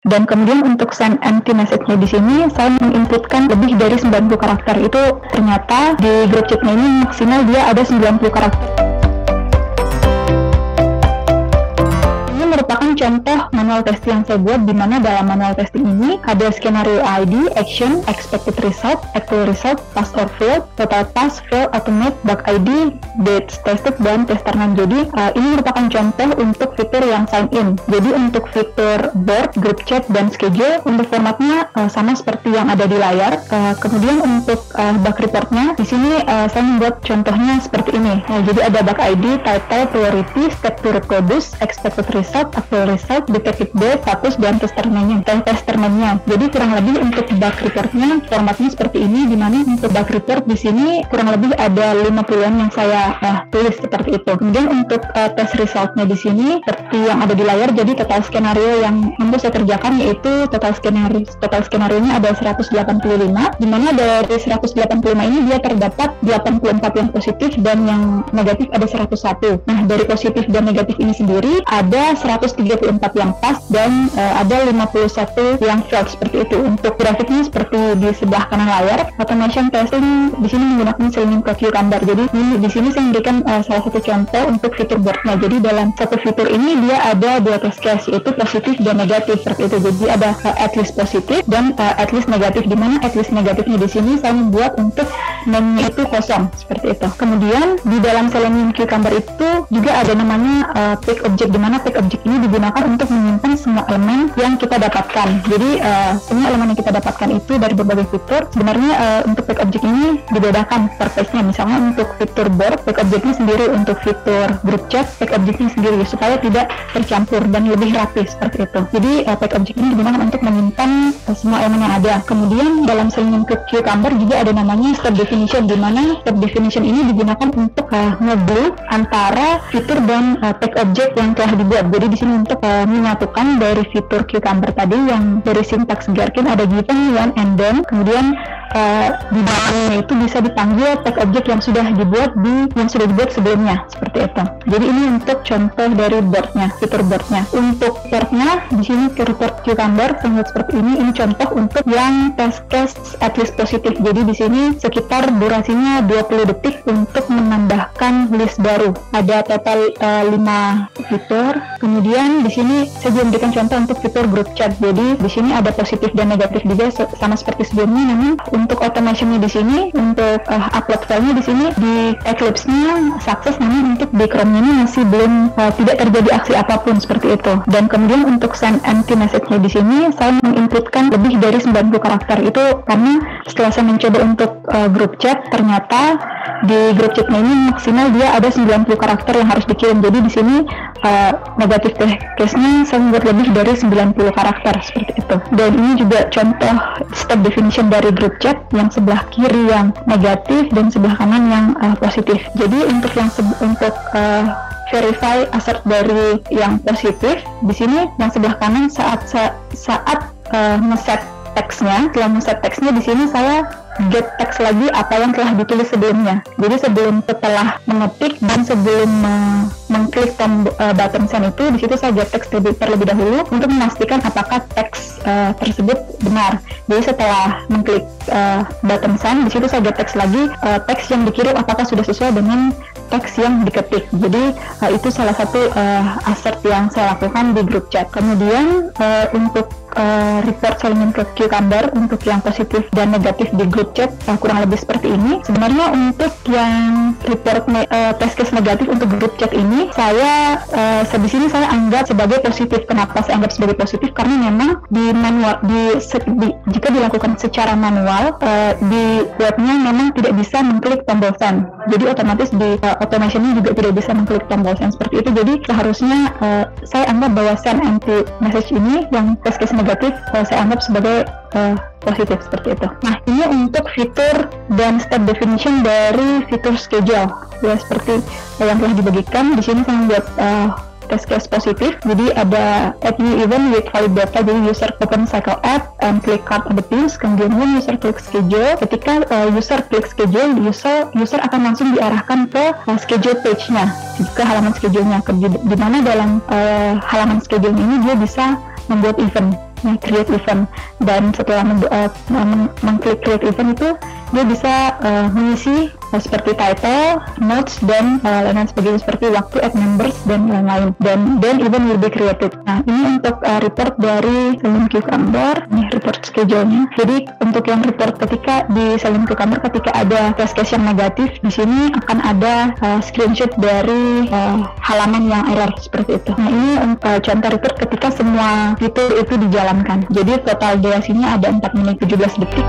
Dan kemudian untuk send empty message-nya di sini saya menginputkan lebih dari 90 karakter. Itu ternyata di grup chatnya ini maksimal dia ada 90 karakter. Merupakan contoh manual testing yang saya buat, di mana dalam manual testing ini ada skenario ID, action, expected result, actual result, pass or fail, total pass, fail, automate, bug ID, dates tested, dan tester name. Jadi ini merupakan contoh untuk fitur yang sign in. Jadi untuk fitur board, group chat, dan schedule untuk formatnya sama seperti yang ada di layar. Kemudian untuk bug reportnya di sini saya membuat contohnya seperti ini. Jadi ada bug ID, title, priority, step to reproduce, expected result, actual result, detected date, status, dan tester name-nya. Jadi kurang lebih untuk bug reportnya formatnya seperti ini, di mana untuk bug report di sini kurang lebih ada 50-an yang saya tulis seperti itu. Kemudian untuk test resultnya di sini seperti yang ada di layar. Jadi total skenario yang untuk saya kerjakan yaitu total skenario-nya ada 185, di mana dari 185 ini dia terdapat 84 yang positif dan yang negatif ada 101. Nah, dari positif dan negatif ini sendiri ada 134 yang pas dan ada 51 yang failed seperti itu. Untuk grafiknya seperti di sebelah kanan layar. Automation testing di sini menggunakan Selenium Cucumber. Jadi di sini saya memberikan salah satu contoh untuk fitur boardnya. Jadi dalam satu fitur ini dia ada dua test case, yaitu positif dan negatif seperti itu. Jadi ada at least positif dan at least negatif, di mana at least negatifnya di sini saya membuat untuk name-nya itu kosong seperti itu. Kemudian di dalam Selenium Cucumber itu juga ada namanya pick object, di mana pick object ini digunakan untuk menyimpan semua elemen yang kita dapatkan. Jadi semua elemen yang kita dapatkan itu dari berbagai fitur. Sebenarnya untuk pick object ini dibedakan per page-nya. Misalnya untuk fitur board, pick object-nya sendiri, untuk fitur group chat, pick object-nya sendiri, supaya tidak tercampur dan lebih rapi seperti itu. Jadi pick object ini digunakan untuk menyimpan semua elemen yang ada. Kemudian dalam Selenium Cucumber juga ada namanya step definition, di mana step definition ini digunakan untuk nge-glue antara fitur dan pick object yang telah dibuat. Jadi di sini untuk menyatukan dari fitur Cucumber tadi yang dari sintaks Gherkin ada given, when, and then. Kemudian di dalamnya itu bisa dipanggil tag object yang sudah dibuat sebelumnya seperti itu. Jadi ini untuk contoh dari boardnya, fitur boardnya. Untuk reportnya di sini report Cucumber sangat seperti ini. Ini contoh untuk yang test case at least positif. Jadi di sini sekitar durasinya 20 detik untuk menambahkan list baru. Ada total 5 fitur. Kemudian di sini saya juga memberikan contoh untuk fitur group chat. Jadi di sini ada positif dan negatif juga sama seperti sebelumnya. Namun untuk automation-nya di sini, untuk upload filenya di sini di Eclipse-nya sukses, namun untuk di Chrome-nya ini masih belum tidak terjadi aksi apapun seperti itu. Dan kemudian untuk send empty message-nya di sini saya menginputkan lebih dari 90 karakter. Itu karena setelah saya mencoba untuk group chat, ternyata di group chat-nya ini maksimal dia ada 90 karakter yang harus dikirim. Jadi di sini negatif case-nya saya membuat lebih dari 90 karakter seperti itu. Dan ini juga contoh step definition dari group chat, yang sebelah kiri yang negatif dan sebelah kanan yang positif. Jadi untuk yang verify assert dari yang positif, di sini yang sebelah kanan saat ngeset teksnya, setelah ngeset teksnya di sini saya get text lagi apa yang telah ditulis sebelumnya. Jadi setelah mengetik dan sebelum mengklik button send itu, di situ saya get text terlebih dahulu untuk memastikan apakah teks tersebut benar. Jadi setelah mengklik button send, di situ saya get text lagi teks yang dikirim apakah sudah sesuai dengan teks yang diketik. Jadi itu salah satu assert yang saya lakukan di group chat. Kemudian untuk report Selenium Cucumber untuk yang positif dan negatif di group chat kurang lebih seperti ini. Sebenarnya untuk yang report test case negatif untuk group chat ini saya di sini saya anggap sebagai positif. Kenapa saya anggap sebagai positif? Karena memang di manual jika dilakukan secara manual di webnya memang tidak bisa mengklik tombol send. Jadi otomatis di automation-nya juga tidak bisa mengklik tombol send seperti itu. Jadi seharusnya saya anggap bahwa send empty message ini yang test case negatif saya anggap sebagai positif seperti itu. Nah, ini untuk fitur dan step definition dari fitur schedule. Ya, seperti yang telah dibagikan di sini saya membuat test case positif. Jadi ada add new event with valid data. Jadi user open cycle app and click card on the pins. Kemudian user klik schedule. Ketika user klik schedule, user akan langsung diarahkan ke schedule page-nya, ke halaman schedule-nya. Di mana dalam halaman schedule ini dia bisa membuat event. create event, dan setelah mengklik create event itu dia bisa mengisi seperti title, notes, dan lain-lain sebagainya seperti waktu, add members, dan lain-lain. Dan then event will be created. Nah, ini untuk report dari Selenium Cucumber. Nih report schedule-nya. Jadi untuk yang report ketika di Selenium Cucumber ketika ada test case yang negatif, di sini akan ada screenshot dari halaman yang error seperti itu. Nah, ini contoh report ketika semua fitur itu dijalankan. Jadi total durasinya ada 4 menit 17 detik.